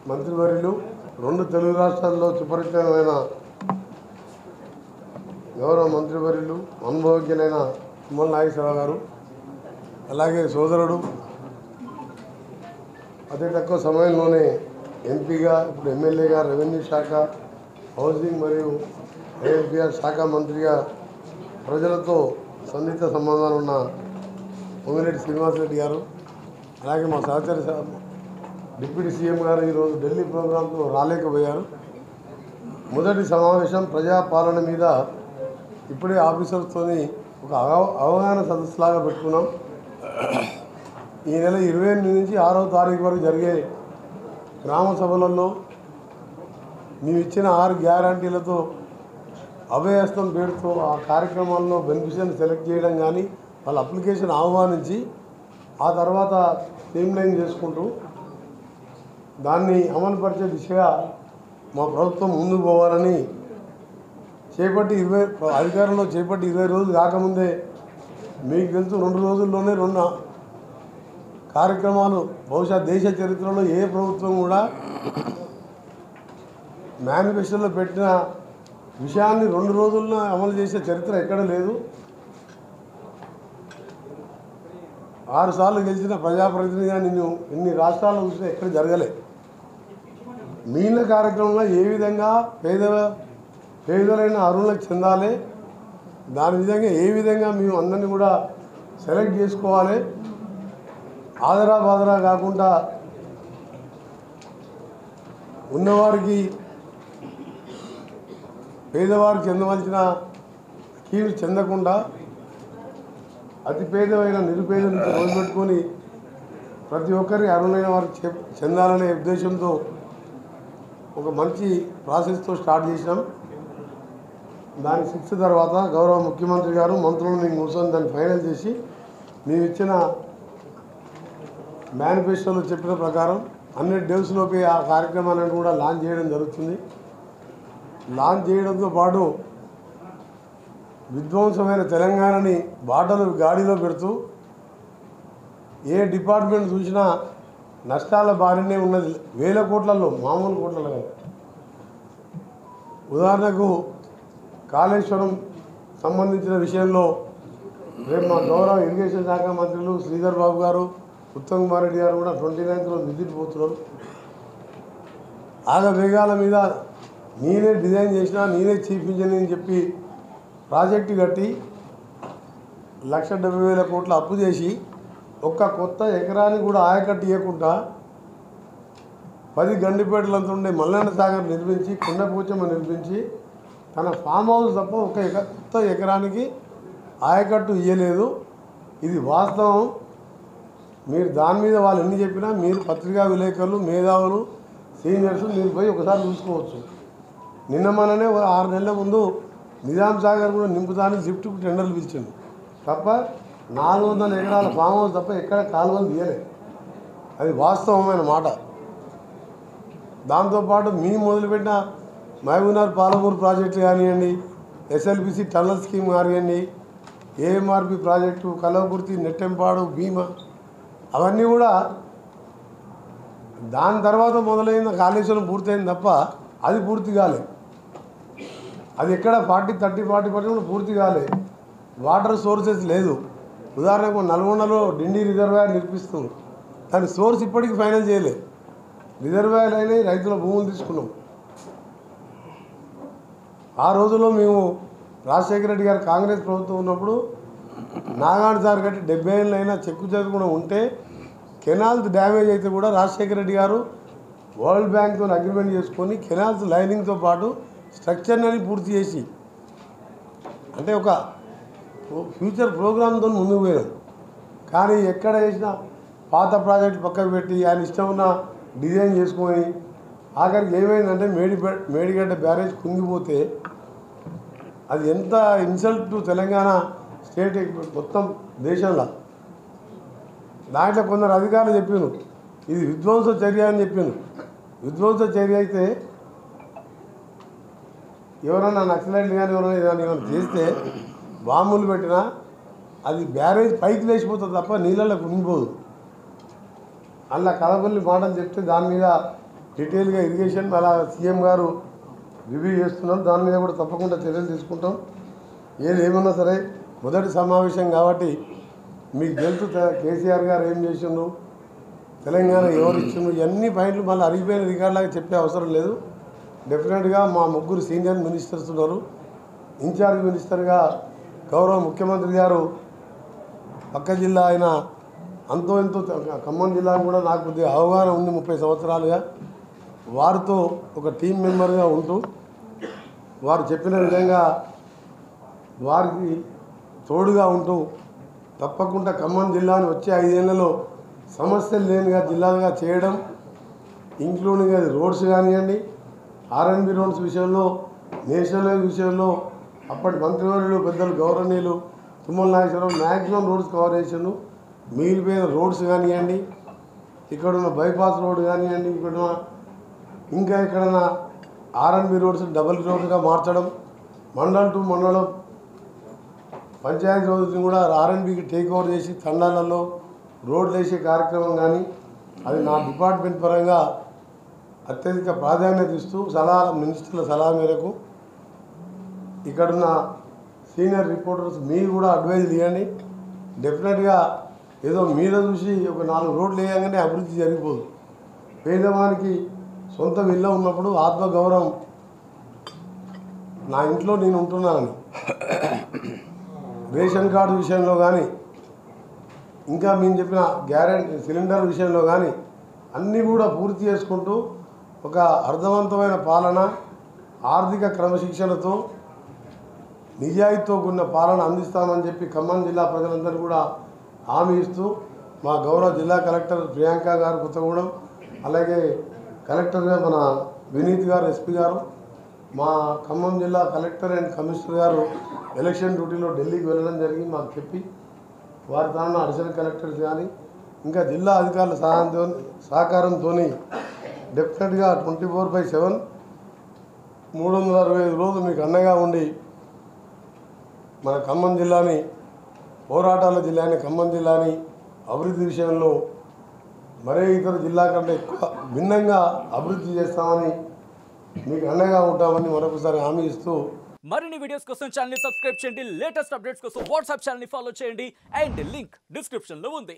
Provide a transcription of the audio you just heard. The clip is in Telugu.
మంత్రివర్యులు రెండు తెలుగు రాష్ట్రాల్లో సుపరిచితమైన గౌరవ మంత్రివర్యులు అనుభవజ్ఞులైన తుమ్మల నాగేశ్వరరావు గారు, అలాగే సోదరుడు అతి తక్కువ సమయంలోనే ఎంపీగా ఇప్పుడు ఎమ్మెల్యేగా రెవెన్యూ శాఖ, హౌసింగ్ మరియు ఏఎఫ్బిఆర్ శాఖ మంత్రిగా ప్రజలతో సన్నిహిత సంబంధాలు ఉన్న పొంగిరెడ్డి శ్రీనివాసరెడ్డి గారు, అలాగే మా సహచర డిప్యూటీ సీఎం గారు ఈరోజు ఢిల్లీ ప్రోగ్రాంతో రాలేకపోయారు. మొదటి సమావేశం ప్రజాపాలన మీద ఇప్పుడే ఆఫీసర్స్తో ఒక అవగాహన సదస్సులాగా పెట్టుకున్నాం. ఈ నెల 28 నుంచి 6వ తారీఖు వరకు జరిగే గ్రామ సభలలో మేము ఇచ్చిన 6 గ్యారంటీలతో అభయహస్తం పేరుతో ఆ కార్యక్రమాల్లో బెనిఫిషియర్ని సెలెక్ట్ చేయడం కానీ, వాళ్ళ అప్లికేషన్ ఆహ్వానించి ఆ తర్వాత స్ట్రీమ్లైన్ చేసుకుంటూ దాన్ని అమలుపరిచే దిశగా మా ప్రభుత్వం ముందుకు పోవాలని అధికారంలో చేపట్టి 20 రోజులు కాకముందే మీకు తెలుసు 2 రోజుల్లోనే 2 కార్యక్రమాలు బహుశా దేశ చరిత్రలో ఏ ప్రభుత్వం కూడా మేనిఫెస్టోలో పెట్టిన విషయాన్ని 2 రోజుల్లో అమలు చేసే చరిత్ర ఎక్కడ లేదు. 6 సార్లు గెలిచిన ప్రజాప్రతినిధిగా నిన్ను ఇన్ని రాష్ట్రాల్లో చూసినా ఎక్కడ జరగలే. మిగిలిన కార్యక్రమంలో ఏ విధంగా పేదలైన అర్హులకు చెందాలి, దాని విధంగా ఏ విధంగా మేము అందరినీ కూడా సెలెక్ట్ చేసుకోవాలి, ఆదరా బాదరా కాకుండా ఉన్నవారికి పేదవారికి చెందవలసిన స్కీమ్స్ చెందకుండా అతి పేదమైన నిరుపేద నుంచి మొదలుపెట్టుకొని ప్రతి ఒక్కరికి అర్హులైన వారికి చెందాలనే ఉద్దేశంతో ఒక మంచి ప్రాసెస్తో స్టార్ట్ చేసినాం. దాని 6 తర్వాత గౌరవ ముఖ్యమంత్రి గారు మంత్రులను కూర్చొని దాన్ని ఫైనల్ చేసి మేము ఇచ్చిన మేనిఫెస్టోలో చెప్పిన ప్రకారం 100 డేస్లోపే ఆ కార్యక్రమాన్ని కూడా లాంచ్ చేయడం జరుగుతుంది. లాంచ్ చేయడంతో పాటు విధ్వంసమైన తెలంగాణని గాడిలో పెడుతూ ఏ డిపార్ట్మెంట్ చూసినా నష్టాల బారినే ఉన్నది. 1000 కోట్లలో, మామూలు కోట్లలో కాదు. ఉదాహరణకు కాళేశ్వరం సంబంధించిన విషయంలో రేపు మా గౌరవ ఇరిగేషన్ శాఖ మంత్రులు శ్రీధర్ బాబు గారు, ఉత్తమ్ కుమార్ రెడ్డి గారు కూడా 29th రోజు విజిట్ పోతున్నారు. వేగాల మీద నేనే డిజైన్ చేసినా, నేనే చీఫ్ ఇంజనీర్ అని చెప్పి ప్రాజెక్టు కట్టి 1,70,000 కోట్ల అప్పు చేసి ఒక్క కొత్త ఎకరానికి కూడా ఆయకట్టు ఇవ్వకుండా 10 గండిపేటలంతా ఉండే మల్లన్న సాగర్ నిర్మించి, కొండపోచమ్మ నిర్మించి తన ఫామ్ హౌస్ తప్ప కొత్త ఎకరానికి ఆయకట్టు ఇవ్వలేదు. ఇది వాస్తవం. మీరు దాని మీద వాళ్ళు ఎన్ని చెప్పినా మీరు పత్రికా విలేకరులు, మేధావులు, సీనియర్స్ మీరు పోయి ఒకసారి చూసుకోవచ్చు. నిన్న మననే 6 నెలల ముందు నిజాం సాగర్ కూడా నింపుతానికి జిఫ్ట్కు టెండర్లు పిలిచింది తప్ప 400 ఎకరాల ఫామ్ హౌస్ తప్ప ఎక్కడ కాలువలు తీయలేదు. అది వాస్తవమైన మాట. దాంతోపాటు మేము మొదలుపెట్టిన మహబూబ్నగర్ పాలమూరు ప్రాజెక్టు కానివ్వండి, ఎస్ఎల్బిసి టన్నల్ స్కీమ్ కానివ్వండి, ఏఎంఆర్పి ప్రాజెక్టు, కలవకుర్తి, నెట్టెంపాడు, భీమా, అవన్నీ కూడా దాని తర్వాత మొదలైన కాళేశ్వరం పూర్తయింది తప్ప అది పూర్తి కాలే. అది ఎక్కడ 40% పూర్తి కాలే. వాటర్ సోర్సెస్ లేదు. ఉదాహరణకు నల్గొండలో డిండి రిజర్వాయర్ నిర్మిస్తుంది. దాని సోర్స్ ఇప్పటికీ ఫైనల్ చేయలే. రిజర్వాయర్ అయినాయి, రైతుల భూములు తీసుకున్నాం. ఆ రోజుల్లో మేము రాజశేఖర రెడ్డి గారు కాంగ్రెస్ ప్రభుత్వం ఉన్నప్పుడు నాగార్జున సార్ కట్టి 70 ఏళ్ళు అయినా చెక్కు కూడా ఉంటే కెనాల్స్ డ్యామేజ్ అయితే కూడా రాజశేఖర రెడ్డి గారు వరల్డ్ బ్యాంక్తో అగ్రిమెంట్ చేసుకొని కెనాల్స్ లైనింగ్తో పాటు స్ట్రక్చర్ని పూర్తి చేసి, అంటే ఒక ఫ్యూచర్ ప్రోగ్రామ్తో ముందుకు పోయాం. కానీ ఎక్కడ వేసినా పాత ప్రాజెక్టు పక్కకు పెట్టి ఆయన ఇష్టం ఉన్న డిజైన్ చేసుకొని ఆఖరికి ఏమైందంటే మేడిగడ్డ బ్యారేజ్ కుంగిపోతే అది ఎంత ఇన్సల్ట్ టు తెలంగాణ స్టేట్ మొత్తం దేశంలో. దాంట్లో కొందరు అధికారులు చెప్పాను ఇది విధ్వంస చర్య అని చెప్పాను. విధ్వంస చర్య అయితే ఎవరన్నా నక్సలైట్లు కానీ ఎవరైనా చేస్తే బాంబులు పెట్టినా అది బ్యారేజ్ పైకి లేచిపోతుంది తప్ప నీళ్ళలో కుంగిపోదు. అలా కలబల్లి మాటలు చెప్తే దాని మీద డీటెయిల్గా ఇరిగేషన్ అలా సీఎం గారు రివ్యూ చేస్తున్నారు. దాని మీద కూడా తప్పకుండా చర్యలు తీసుకుంటాం. ఏది ఏమన్నా సరే మొదటి సమావేశం కాబట్టి మీకు తెలుసు కేసీఆర్ గారు ఏం చేసిండ్రు, తెలంగాణ ఎవరు ఇచ్చిండ్రు, ఇవన్నీ పాయింట్లు మళ్ళీ అరిగిపోయిన రికార్డులాగా చెప్పే అవసరం లేదు. డెఫినెట్గా మా ముగ్గురు సీనియర్ మినిస్టర్స్ ఉన్నారు. ఇన్ఛార్జ్ మినిస్టర్గా గౌరవ ముఖ్యమంత్రి గారు పక్క జిల్లా అయిన అంతో ఎంతో ఖమ్మం జిల్లా కూడా నాకు కొద్దిగా అవగాహన ఉంది 30 సంవత్సరాలుగా. వారితో ఒక టీం మెంబర్గా ఉంటూ వారు చెప్పిన విధంగా వారికి తోడుగా ఉంటూ తప్పకుండా ఖమ్మం జిల్లాని వచ్చే 5 ఏళ్లలో సమస్యలు లేనిగా జిల్లాగా చేయడం, ఇంక్లూడింగ్ అది రోడ్స్ కానివ్వండి, ఆర్ఎన్బి రోడ్స్ విషయంలో, నేషనల్ హైవే విషయంలో అప్పటి మంత్రివర్యులు పెద్దలు గౌరవనీయులు Tummala Nageswara Rao maximum roads cover చేసాను. మిగిలిపోయిన రోడ్స్ కానివ్వండి, ఇక్కడున్న బైపాస్ రోడ్ కానివ్వండి, ఇక్కడున్న ఇంకా ఎక్కడన్నా ఆర్ఎన్బి రోడ్స్ డబుల్ రోడ్గా మార్చడం, మండలం టు మండలం పంచాయతీ రోడ్స్ని కూడా ఆర్ఎన్బికి టేక్ ఓవర్ చేసి తండాలలో రోడ్లు వేసే కార్యక్రమం కానీ అది నా డిపార్ట్మెంట్ పరంగా అత్యధిక ప్రాధాన్యత ఇస్తూ మినిస్టర్ల సలహా మేరకు ఇక్కడున్న సీనియర్ రిపోర్టర్స్ మీరు కూడా అడ్వైజ్ ఇవ్వండి. డెఫినెట్గా ఏదో మీద చూసి ఒక 4 రోడ్లు వేయగానే అభివృద్ధి జరిగిపోదు. పేదవానికి సొంత ఇల్లు ఉన్నప్పుడు ఆత్మగౌరవం, నా ఇంట్లో నేను ఉంటున్నానని రేషన్ కార్డు విషయంలో కానీ ఇంకా మేము చెప్పిన గ్యారెంటీ సిలిండర్ విషయంలో కానీ అన్నీ కూడా పూర్తి చేసుకుంటూ ఒక అర్థవంతమైన పాలన, ఆర్థిక క్రమశిక్షణతో నిజాయితీతో కూడిన పాలన అందిస్తామని చెప్పి ఖమ్మం జిల్లా ప్రజలందరూ కూడా హామీ ఇస్తూ మా గౌరవ జిల్లా కలెక్టర్ ప్రియాంక గారు కొత్తగూడెం, అలాగే కలెక్టర్గా మన వినీత్ గారు ఎస్పీ గారు, మా ఖమ్మం జిల్లా కలెక్టర్ అండ్ కమిషనర్ గారు ఎలక్షన్ డ్యూటీలో ఢిల్లీకి వెళ్ళడం జరిగింది. మాకు చెప్పి వారి తరఫున అడిషనల్ కలెక్టర్స్ కానీ ఇంకా జిల్లా అధికారుల సహకారంతో డెఫినెట్గా 24/7 365 రోజులు మీకు అండగా ఉండి మన ఖమ్మం జిల్లాని, పోరాటాల జిల్లాని, ఖమ్మం జిల్లాని అభివృద్ధి విషయంలో మరే ఇతర జిల్లా కంటే ఎక్కువ భిన్నంగా అభివృద్ధి చేస్తామని మీకు అండగా ఉంటామని మరొకసారి హామీ ఇస్తూ మరిన్ని వీడియోస్ కోసం ఛానల్ ని సబ్స్క్రైబ్ చేయండి. లేటెస్ట్ అప్డేట్స్ కోసం వాట్సాప్ ఛానల్ ని ఫాలో చేయండి. అండ్ లింక్ డిస్క్రిప్షన్ లో ఉంది.